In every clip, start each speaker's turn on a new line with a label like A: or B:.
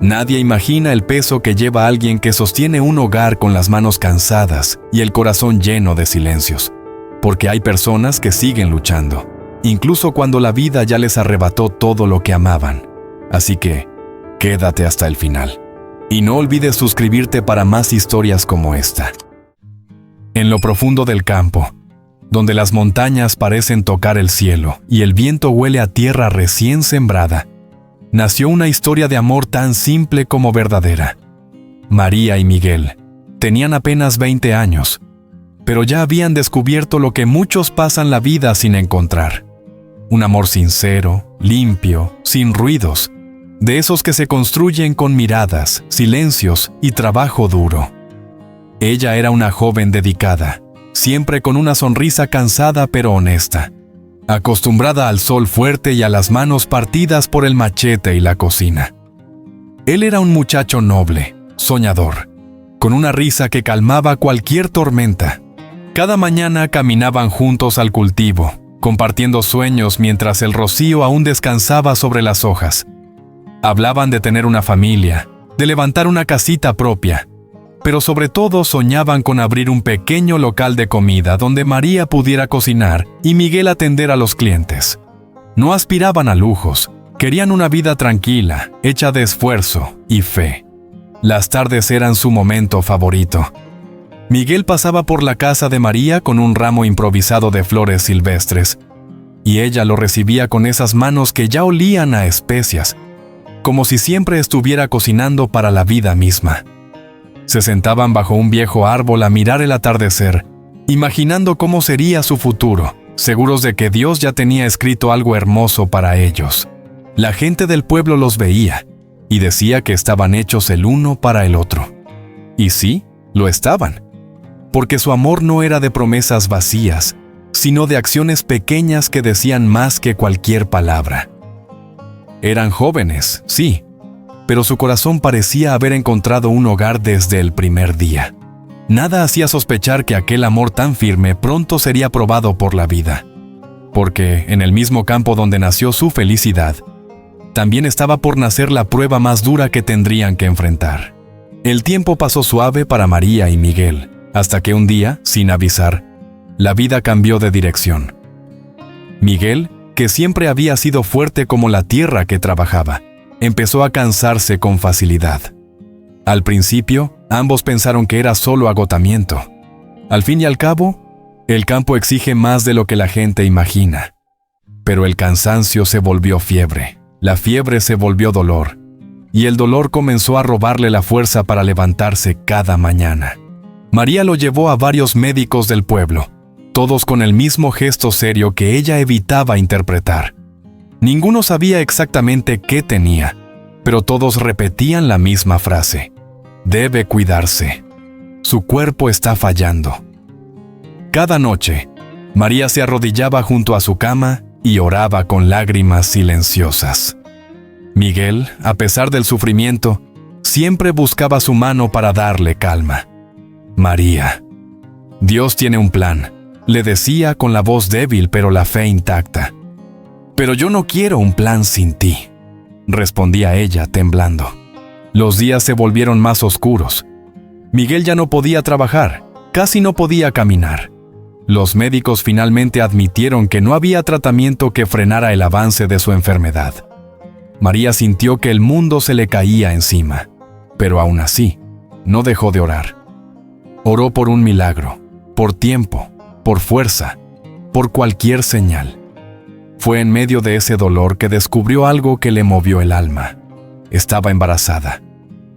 A: Nadie imagina el peso que lleva alguien que sostiene un hogar con las manos cansadas y el corazón lleno de silencios, porque hay personas que siguen luchando, incluso cuando la vida ya les arrebató todo lo que amaban. Así que, quédate hasta el final. Y no olvides suscribirte para más historias como esta. En lo profundo del campo, donde las montañas parecen tocar el cielo y el viento huele a tierra recién sembrada, nació una historia de amor tan simple como verdadera. María y Miguel tenían apenas 20 años, pero ya habían descubierto lo que muchos pasan la vida sin encontrar. Un amor sincero, limpio, sin ruidos, de esos que se construyen con miradas, silencios y trabajo duro. Ella era una joven dedicada, siempre con una sonrisa cansada pero honesta, acostumbrada al sol fuerte y a las manos partidas por el machete y la cocina. Él era un muchacho noble, soñador, con una risa que calmaba cualquier tormenta. Cada mañana caminaban juntos al cultivo, compartiendo sueños mientras el rocío aún descansaba sobre las hojas. Hablaban de tener una familia, de levantar una casita propia, pero sobre todo soñaban con abrir un pequeño local de comida donde María pudiera cocinar y Miguel atender a los clientes. No aspiraban a lujos, querían una vida tranquila, hecha de esfuerzo y fe. Las tardes eran su momento favorito. Miguel pasaba por la casa de María con un ramo improvisado de flores silvestres, y ella lo recibía con esas manos que ya olían a especias, como si siempre estuviera cocinando para la vida misma. Se sentaban bajo un viejo árbol a mirar el atardecer, imaginando cómo sería su futuro, seguros de que Dios ya tenía escrito algo hermoso para ellos. La gente del pueblo los veía y decía que estaban hechos el uno para el otro. Y sí, lo estaban, porque su amor no era de promesas vacías, sino de acciones pequeñas que decían más que cualquier palabra. Eran jóvenes, sí, pero su corazón parecía haber encontrado un hogar desde el primer día. Nada hacía sospechar que aquel amor tan firme pronto sería probado por la vida, porque en el mismo campo donde nació su felicidad, también estaba por nacer la prueba más dura que tendrían que enfrentar. El tiempo pasó suave para María y Miguel, hasta que un día, sin avisar, la vida cambió de dirección. Miguel, que siempre había sido fuerte como la tierra que trabajaba, empezó a cansarse con facilidad. Al principio, ambos pensaron que era solo agotamiento. Al fin y al cabo, el campo exige más de lo que la gente imagina. Pero el cansancio se volvió fiebre, la fiebre se volvió dolor, y el dolor comenzó a robarle la fuerza para levantarse cada mañana. María lo llevó a varios médicos del pueblo, todos con el mismo gesto serio que ella evitaba interpretar. Ninguno sabía exactamente qué tenía, pero todos repetían la misma frase: debe cuidarse. Su cuerpo está fallando. Cada noche, María se arrodillaba junto a su cama y oraba con lágrimas silenciosas. Miguel, a pesar del sufrimiento, siempre buscaba su mano para darle calma. María, Dios tiene un plan, le decía con la voz débil pero la fe intacta. Pero yo no quiero un plan sin ti, respondía ella temblando. Los días se volvieron más oscuros. Miguel ya no podía trabajar, casi no podía caminar. Los médicos finalmente admitieron que no había tratamiento que frenara el avance de su enfermedad. María sintió que el mundo se le caía encima, pero aún así, no dejó de orar. Oró por un milagro, por tiempo, por fuerza, por cualquier señal. Fue en medio de ese dolor que descubrió algo que le movió el alma. Estaba embarazada.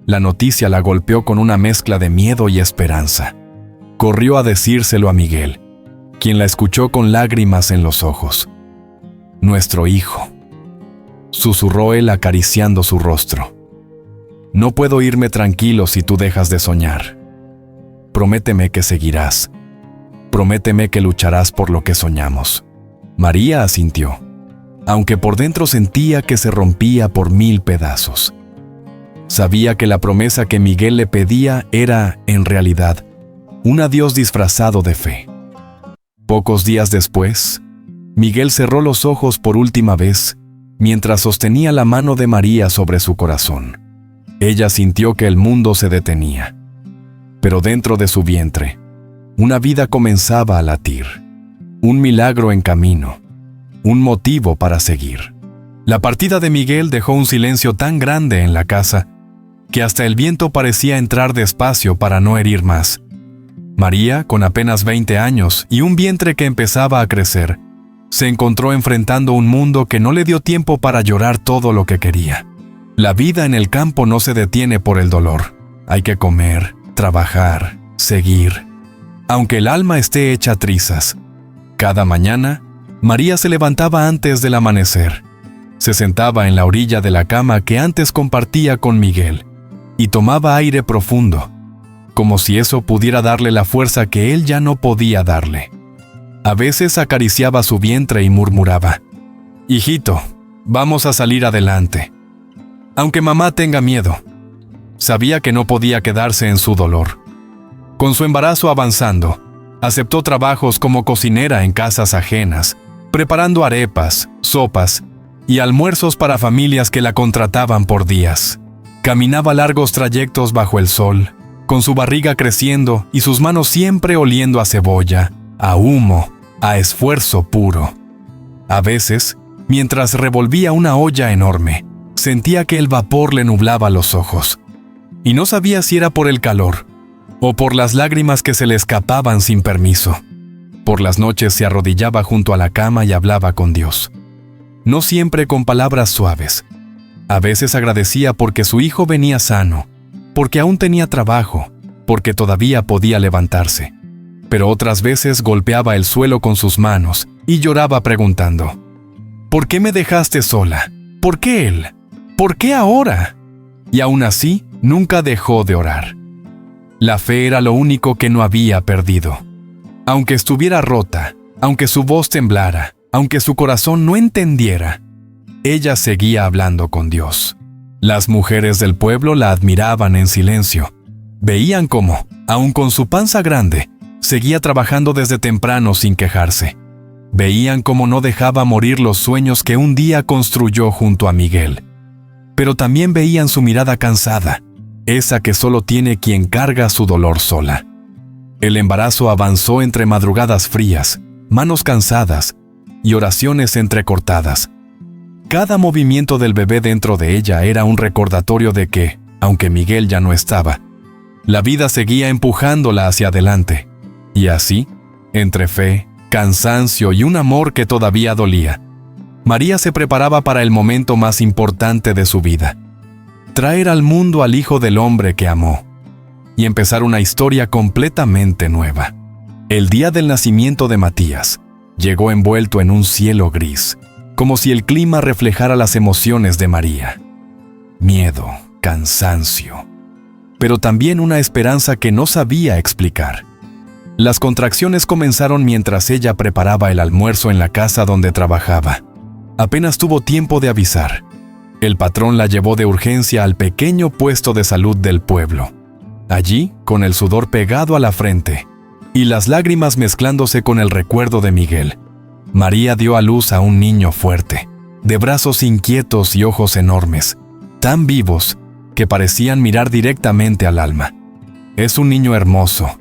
A: La noticia la golpeó con una mezcla de miedo y esperanza. Corrió a decírselo a Miguel, quien la escuchó con lágrimas en los ojos. «Nuestro hijo», susurró él acariciando su rostro. «No puedo irme tranquilo si tú dejas de soñar. Prométeme que seguirás. Prométeme que lucharás por lo que soñamos». María asintió, aunque por dentro sentía que se rompía por 1000 pedazos. Sabía que la promesa que Miguel le pedía era, en realidad, un adiós disfrazado de fe. Pocos días después, Miguel cerró los ojos por última vez mientras sostenía la mano de María sobre su corazón. Ella sintió que el mundo se detenía. Pero dentro de su vientre, una vida comenzaba a latir. Un milagro en camino. Un motivo para seguir. La partida de Miguel dejó un silencio tan grande en la casa que hasta el viento parecía entrar despacio para no herir más. María, con apenas 20 años y un vientre que empezaba a crecer, se encontró enfrentando un mundo que no le dio tiempo para llorar todo lo que quería. La vida en el campo no se detiene por el dolor. Hay que comer, trabajar, seguir. Aunque el alma esté hecha trizas. Cada mañana, María se levantaba antes del amanecer. Se sentaba en la orilla de la cama que antes compartía con Miguel y tomaba aire profundo, como si eso pudiera darle la fuerza que él ya no podía darle. A veces acariciaba su vientre y murmuraba: «Hijito, vamos a salir adelante. Aunque mamá tenga miedo». Sabía que no podía quedarse en su dolor. Con su embarazo avanzando, aceptó trabajos como cocinera en casas ajenas, preparando arepas, sopas y almuerzos para familias que la contrataban por días. Caminaba largos trayectos bajo el sol, con su barriga creciendo y sus manos siempre oliendo a cebolla, a humo, a esfuerzo puro. A veces, mientras revolvía una olla enorme, sentía que el vapor le nublaba los ojos. Y no sabía si era por el calor o por las lágrimas que se le escapaban sin permiso. Por las noches se arrodillaba junto a la cama y hablaba con Dios. No siempre con palabras suaves. A veces agradecía porque su hijo venía sano, porque aún tenía trabajo, porque todavía podía levantarse. Pero otras veces golpeaba el suelo con sus manos y lloraba preguntando: «¿Por qué me dejaste sola? ¿Por qué él? ¿Por qué ahora?». Y aún así, nunca dejó de orar. La fe era lo único que no había perdido. Aunque estuviera rota, aunque su voz temblara, aunque su corazón no entendiera, ella seguía hablando con Dios. Las mujeres del pueblo la admiraban en silencio. Veían cómo, aun con su panza grande, seguía trabajando desde temprano sin quejarse. Veían cómo no dejaba morir los sueños que un día construyó junto a Miguel. Pero también veían su mirada cansada, esa que solo tiene quien carga su dolor sola. El embarazo avanzó entre madrugadas frías, manos cansadas y oraciones entrecortadas. Cada movimiento del bebé dentro de ella era un recordatorio de que, aunque Miguel ya no estaba, la vida seguía empujándola hacia adelante. Y así, entre fe, cansancio y un amor que todavía dolía, María se preparaba para el momento más importante de su vida: traer al mundo al Hijo del Hombre que amó y empezar una historia completamente nueva. El día del nacimiento de Matías llegó envuelto en un cielo gris, como si el clima reflejara las emociones de María. Miedo, cansancio, pero también una esperanza que no sabía explicar. Las contracciones comenzaron mientras ella preparaba el almuerzo en la casa donde trabajaba. Apenas tuvo tiempo de avisar. El patrón la llevó de urgencia al pequeño puesto de salud del pueblo. Allí, con el sudor pegado a la frente y las lágrimas mezclándose con el recuerdo de Miguel, María dio a luz a un niño fuerte, de brazos inquietos y ojos enormes, tan vivos que parecían mirar directamente al alma. «Es un niño hermoso»,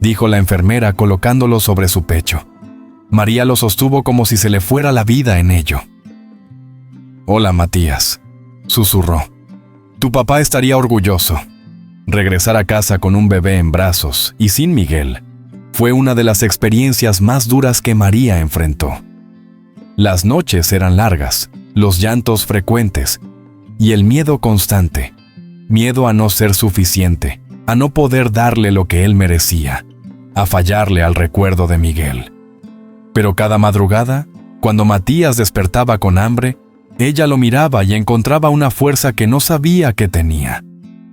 A: dijo la enfermera colocándolo sobre su pecho. María lo sostuvo como si se le fuera la vida en ello. «Hola, Matías», susurró. «Tu papá estaría orgulloso». Regresar a casa con un bebé en brazos y sin Miguel fue una de las experiencias más duras que María enfrentó. Las noches eran largas, los llantos frecuentes y el miedo constante. Miedo a no ser suficiente, a no poder darle lo que él merecía, a fallarle al recuerdo de Miguel. Pero cada madrugada, cuando Matías despertaba con hambre, ella lo miraba y encontraba una fuerza que no sabía que tenía.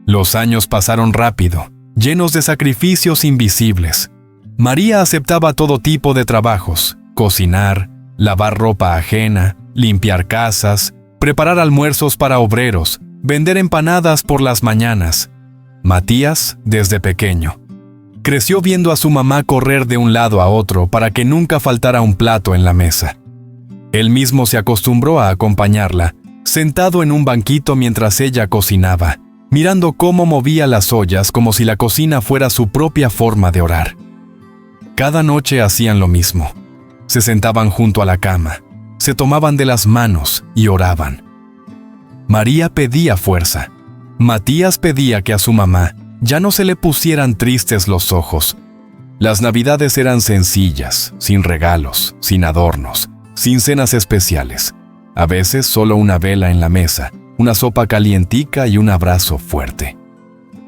A: Los años pasaron rápido, llenos de sacrificios invisibles. María aceptaba todo tipo de trabajos: cocinar, lavar ropa ajena, limpiar casas, preparar almuerzos para obreros, vender empanadas por las mañanas. Matías, desde pequeño, creció viendo a su mamá correr de un lado a otro para que nunca faltara un plato en la mesa. Él mismo se acostumbró a acompañarla, sentado en un banquito mientras ella cocinaba, mirando cómo movía las ollas como si la cocina fuera su propia forma de orar. Cada noche hacían lo mismo. Se sentaban junto a la cama, se tomaban de las manos y oraban. María pedía fuerza. Matías pedía que a su mamá ya no se le pusieran tristes los ojos. Las navidades eran sencillas, sin regalos, sin adornos, sin cenas especiales. A veces solo una vela en la mesa, una sopa calientica y un abrazo fuerte.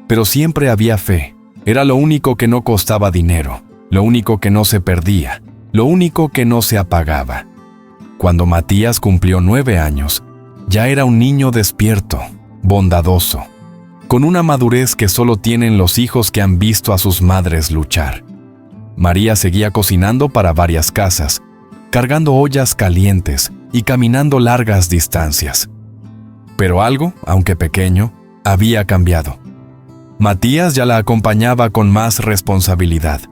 A: Pero siempre había fe. Era lo único que no costaba dinero, lo único que no se perdía, lo único que no se apagaba. Cuando Matías cumplió 9 años, ya era un niño despierto, bondadoso, con una madurez que solo tienen los hijos que han visto a sus madres luchar. María seguía cocinando para varias casas, cargando ollas calientes y caminando largas distancias. Pero algo, aunque pequeño, había cambiado. Matías ya la acompañaba con más responsabilidad.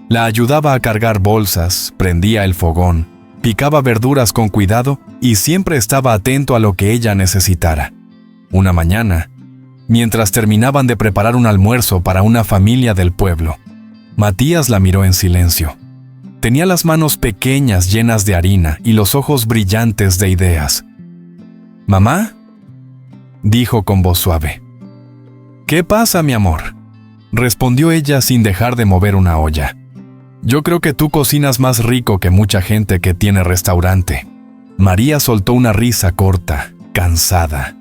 A: La ayudaba a cargar bolsas, prendía el fogón, picaba verduras con cuidado y siempre estaba atento a lo que ella necesitara. Una mañana, mientras terminaban de preparar un almuerzo para una familia del pueblo, Matías la miró en silencio. Tenía las manos pequeñas llenas de harina y los ojos brillantes de ideas. «¿Mamá?», dijo con voz suave. «¿Qué pasa, mi amor?», respondió ella sin dejar de mover una olla. «Yo creo que tú cocinas más rico que mucha gente que tiene restaurante». María soltó una risa corta, cansada.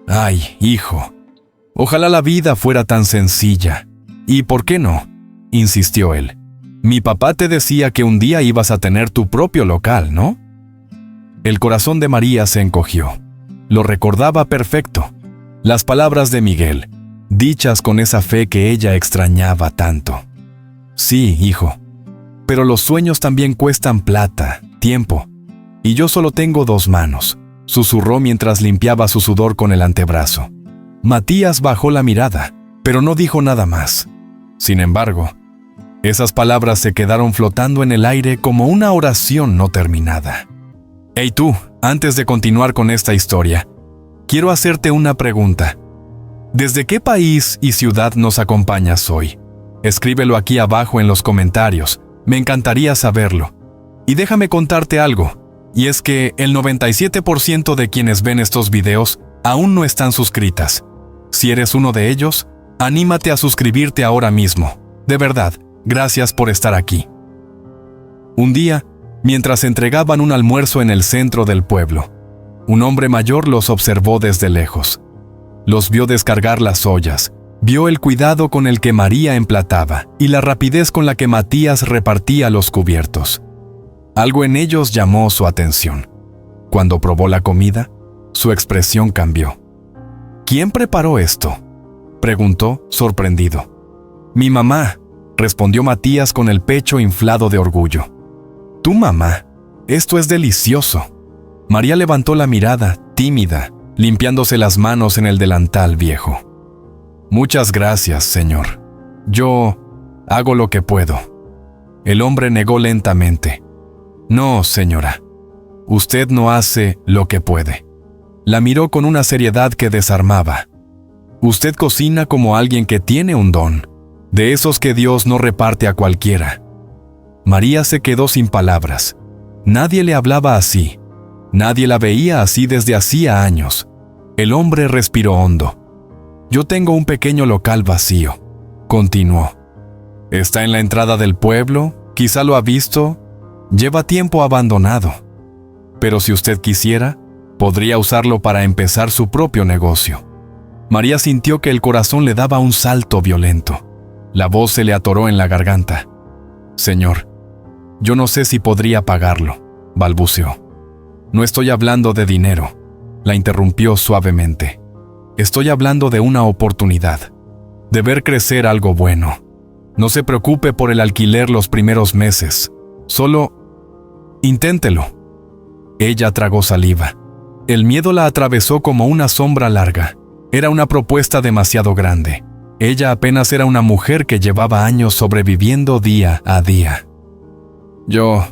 A: «Ay, hijo, ojalá la vida fuera tan sencilla. ¿Y por qué no?», insistió él. «Mi papá te decía que un día ibas a tener tu propio local, ¿no?». El corazón de María se encogió. Lo recordaba perfecto. Las palabras de Miguel, dichas con esa fe que ella extrañaba tanto. «Sí, hijo, pero los sueños también cuestan plata, tiempo, y yo solo tengo 2 manos», susurró mientras limpiaba su sudor con el antebrazo. Matías bajó la mirada, pero no dijo nada más. Sin embargo, esas palabras se quedaron flotando en el aire como una oración no terminada. «Hey tú, antes de continuar con esta historia, quiero hacerte una pregunta. ¿Desde qué país y ciudad nos acompañas hoy? Escríbelo aquí abajo en los comentarios, me encantaría saberlo. Y déjame contarte algo, y es que el 97% de quienes ven estos videos aún no están suscritas. Si eres uno de ellos, anímate a suscribirte ahora mismo. De verdad, gracias por estar aquí». Un día, mientras entregaban un almuerzo en el centro del pueblo, un hombre mayor los observó desde lejos. Los vio descargar las ollas, vio el cuidado con el que María emplataba y la rapidez con la que Matías repartía los cubiertos. Algo en ellos llamó su atención. Cuando probó la comida, su expresión cambió. «¿Quién preparó esto?», preguntó, sorprendido. «Mi mamá», respondió Matías con el pecho inflado de orgullo. «¿Tu mamá? Esto es delicioso». María levantó la mirada, tímida, limpiándose las manos en el delantal viejo. «Muchas gracias, señor. Yo hago lo que puedo». El hombre negó lentamente. «No, señora. Usted no hace lo que puede». La miró con una seriedad que desarmaba. «Usted cocina como alguien que tiene un don, de esos que Dios no reparte a cualquiera». María se quedó sin palabras. Nadie le hablaba así. Nadie la veía así desde hacía años. El hombre respiró hondo. «Yo tengo un pequeño local vacío», continuó. «Está en la entrada del pueblo, quizá lo ha visto. Lleva tiempo abandonado. Pero si usted quisiera, podría usarlo para empezar su propio negocio». María sintió que el corazón le daba un salto violento. La voz se le atoró en la garganta. «Señor, yo no sé si podría pagarlo», balbuceó. «No estoy hablando de dinero», la interrumpió suavemente. «Estoy hablando de una oportunidad, de ver crecer algo bueno. No se preocupe por el alquiler los primeros meses. Solo inténtelo». Ella tragó saliva. El miedo la atravesó como una sombra larga. Era una propuesta demasiado grande. Ella apenas era una mujer que llevaba años sobreviviendo día a día. Yo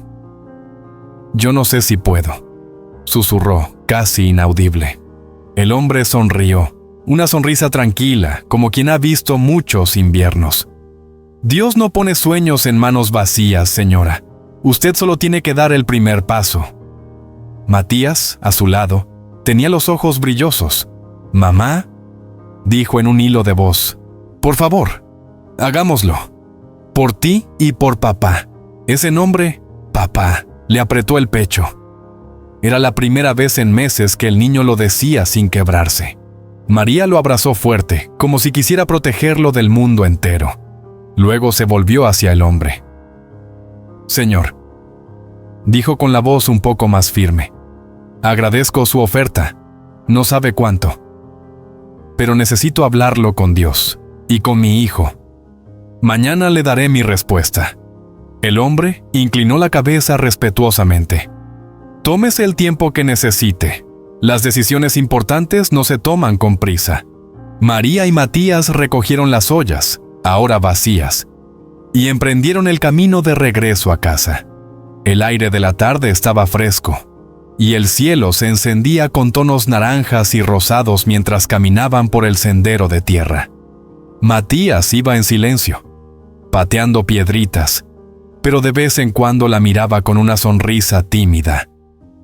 A: no sé si puedo», susurró, casi inaudible. El hombre sonrió. una sonrisa tranquila, como quien ha visto muchos inviernos. Dios no pone sueños en manos vacías, señora. Usted solo tiene que dar el primer paso. Matías, a su lado, tenía los ojos brillosos. «Mamá», dijo en un hilo de voz, «por favor, hagámoslo. Por ti y por papá». Ese nombre, papá, le apretó el pecho. Era la primera vez en meses que el niño lo decía sin quebrarse. María lo abrazó fuerte, como si quisiera protegerlo del mundo entero. Luego se volvió hacia el hombre. «Señor», dijo con la voz un poco más firme, «agradezco su oferta. No sabe cuánto. Pero necesito hablarlo con Dios y con mi hijo. Mañana le daré mi respuesta». El hombre inclinó la cabeza respetuosamente. «Tómese el tiempo que necesite. Las decisiones importantes no se toman con prisa». María y Matías recogieron las ollas, ahora vacías, y emprendieron el camino de regreso a casa. El aire de la tarde estaba fresco, y el cielo se encendía con tonos naranjas y rosados mientras caminaban por el sendero de tierra. Matías iba en silencio, pateando piedritas, pero de vez en cuando la miraba con una sonrisa tímida,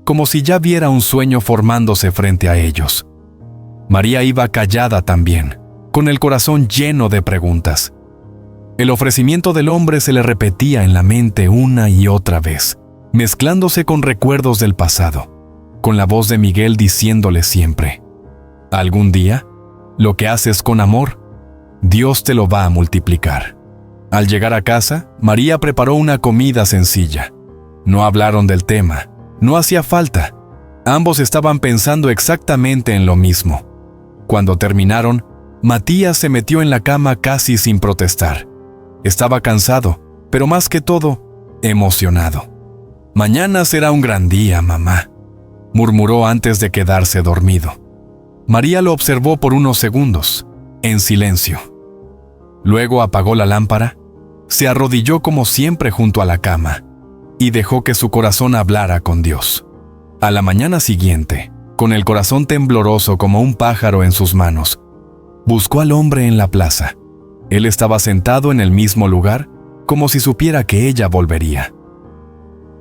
A: como si ya viera un sueño formándose frente a ellos. María iba callada también, con el corazón lleno de preguntas. El ofrecimiento del hombre se le repetía en la mente una y otra vez, mezclándose con recuerdos del pasado, con la voz de Miguel diciéndole siempre: «Algún día, lo que haces con amor, Dios te lo va a multiplicar». Al llegar a casa, María preparó una comida sencilla. No hablaron del tema, no hacía falta. Ambos estaban pensando exactamente en lo mismo. Cuando terminaron, Matías se metió en la cama casi sin protestar. Estaba cansado, pero más que todo, emocionado. «Mañana será un gran día, mamá», murmuró antes de quedarse dormido. María lo observó por unos segundos, en silencio. Luego apagó la lámpara, se arrodilló como siempre junto a la cama y dejó que su corazón hablara con Dios. A la mañana siguiente, con el corazón tembloroso como un pájaro en sus manos, buscó al hombre en la plaza. Él estaba sentado en el mismo lugar, como si supiera que ella volvería.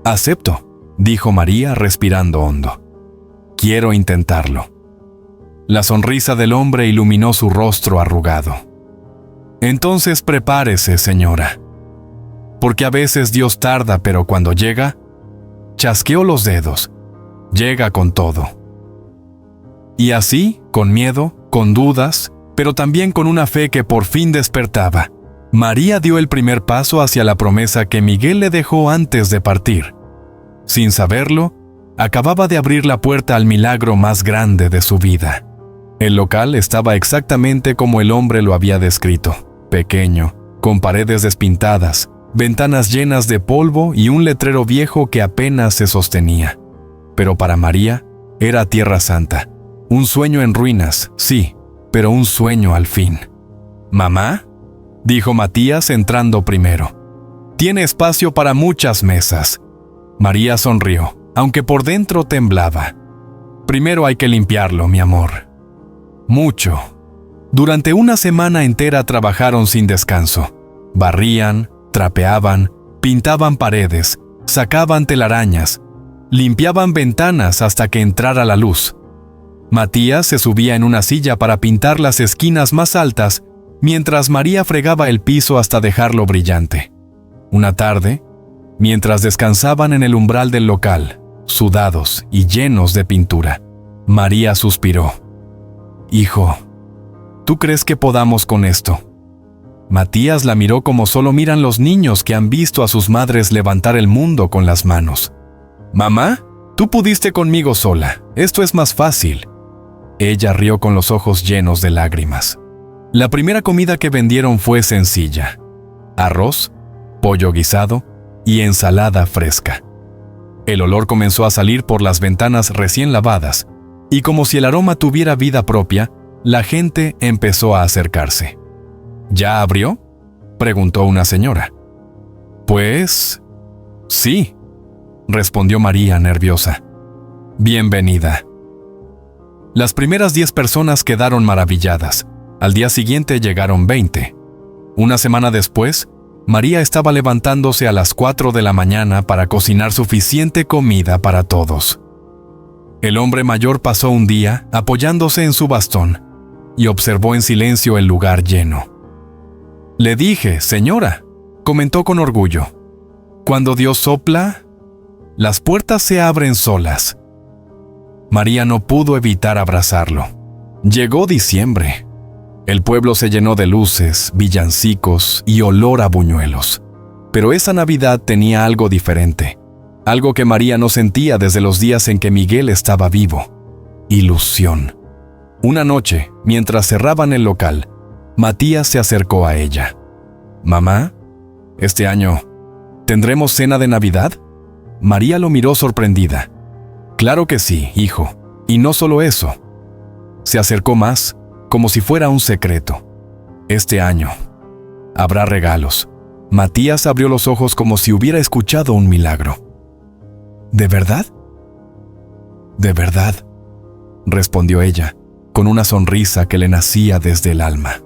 A: «Acepto», dijo María respirando hondo. «Quiero intentarlo». La sonrisa del hombre iluminó su rostro arrugado. «Entonces prepárese, señora. Porque a veces Dios tarda, pero cuando llega», chasqueó los dedos, «llega con todo». Y así, con miedo, con dudas, pero también con una fe que por fin despertaba, María dio el primer paso hacia la promesa que Miguel le dejó antes de partir. Sin saberlo, acababa de abrir la puerta al milagro más grande de su vida. El local estaba exactamente como el hombre lo había descrito: pequeño, con paredes despintadas, ventanas llenas de polvo y un letrero viejo que apenas se sostenía. Pero para María era Tierra Santa. Un sueño en ruinas, sí, pero un sueño al fin. «¿Mamá?», dijo Matías entrando primero. «Tiene espacio para muchas mesas». María sonrió, aunque por dentro temblaba. «Primero hay que limpiarlo, mi amor». Mucho. Durante una semana entera trabajaron sin descanso. Barrían, trapeaban, pintaban paredes, sacaban telarañas, limpiaban ventanas hasta que entrara la luz. Matías se subía en una silla para pintar las esquinas más altas, mientras María fregaba el piso hasta dejarlo brillante. Una tarde, mientras descansaban en el umbral del local, sudados y llenos de pintura, María suspiró. «Hijo, ¿tú crees que podamos con esto?». Matías la miró como solo miran los niños que han visto a sus madres levantar el mundo con las manos. «Mamá, tú pudiste conmigo sola, esto es más fácil». Ella rió con los ojos llenos de lágrimas. La primera comida que vendieron fue sencilla: arroz, pollo guisado y ensalada fresca. El olor comenzó a salir por las ventanas recién lavadas, y como si el aroma tuviera vida propia, la gente empezó a acercarse. «¿Ya abrió?», preguntó una señora. «Pues... sí», respondió María nerviosa. «Bienvenida». Las primeras 10 personas quedaron maravilladas. Al día siguiente llegaron 20. Una semana después, María estaba levantándose a las 4 de la mañana para cocinar suficiente comida para todos. El hombre mayor pasó un día apoyándose en su bastón y observó en silencio el lugar lleno. Le dije, señora, comentó con orgullo, cuando Dios sopla, las puertas se abren solas. María no pudo evitar abrazarlo. Llegó diciembre. El pueblo se llenó de luces, villancicos y olor a buñuelos. Pero esa Navidad tenía algo diferente, algo que María no sentía desde los días en que Miguel estaba vivo. Ilusión. Una noche, mientras cerraban el local, Matías se acercó a ella. «Mamá, este año, ¿tendremos cena de Navidad?» María lo miró sorprendida. «Claro que sí, hijo. Y no solo eso». Se acercó más, como si fuera un secreto. «Este año, habrá regalos». Matías abrió los ojos como si hubiera escuchado un milagro. «¿De verdad?» «De verdad», respondió ella, con una sonrisa que le nacía desde el alma.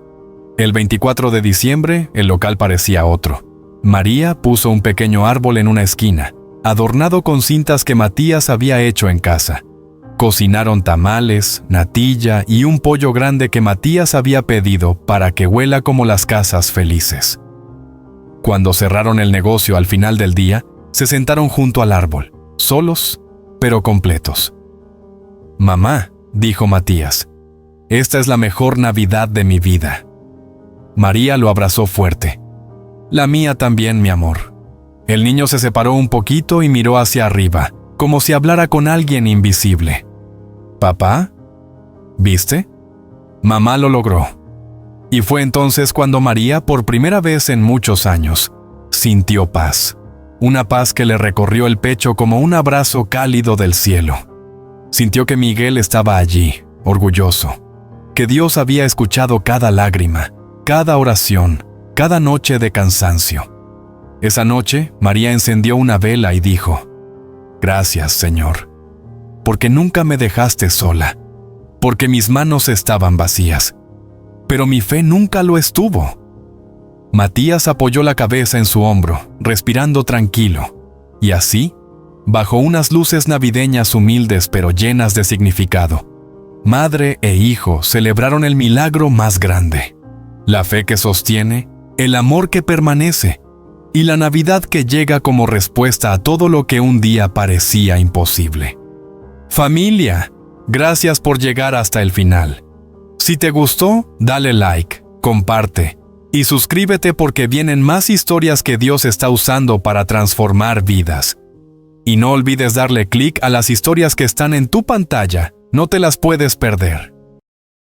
A: El 24 de diciembre, el local parecía otro. María puso un pequeño árbol en una esquina, adornado con cintas que Matías había hecho en casa. Cocinaron tamales, natilla y un pollo grande que Matías había pedido para que huela como las casas felices. Cuando cerraron el negocio al final del día, se sentaron junto al árbol, solos, pero completos. «Mamá», dijo Matías, «esta es la mejor Navidad de mi vida». María lo abrazó fuerte. «La mía también, mi amor». El niño se separó un poquito y miró hacia arriba, como si hablara con alguien invisible. «¿Papá? ¿Viste?» Mamá lo logró. Y fue entonces cuando María, por primera vez en muchos años, sintió paz. Una paz que le recorrió el pecho como un abrazo cálido del cielo. Sintió que Miguel estaba allí, orgulloso, que Dios había escuchado cada lágrima, cada oración, cada noche de cansancio. Esa noche, María encendió una vela y dijo, «Gracias, Señor, porque nunca me dejaste sola, porque mis manos estaban vacías, pero mi fe nunca lo estuvo». Matías apoyó la cabeza en su hombro, respirando tranquilo, y así, bajo unas luces navideñas humildes pero llenas de significado, madre e hijo celebraron el milagro más grande. La fe que sostiene, el amor que permanece, y la Navidad que llega como respuesta a todo lo que un día parecía imposible. Familia, gracias por llegar hasta el final. Si te gustó, dale like, comparte y suscríbete porque vienen más historias que Dios está usando para transformar vidas. Y no olvides darle clic a las historias que están en tu pantalla, no te las puedes perder.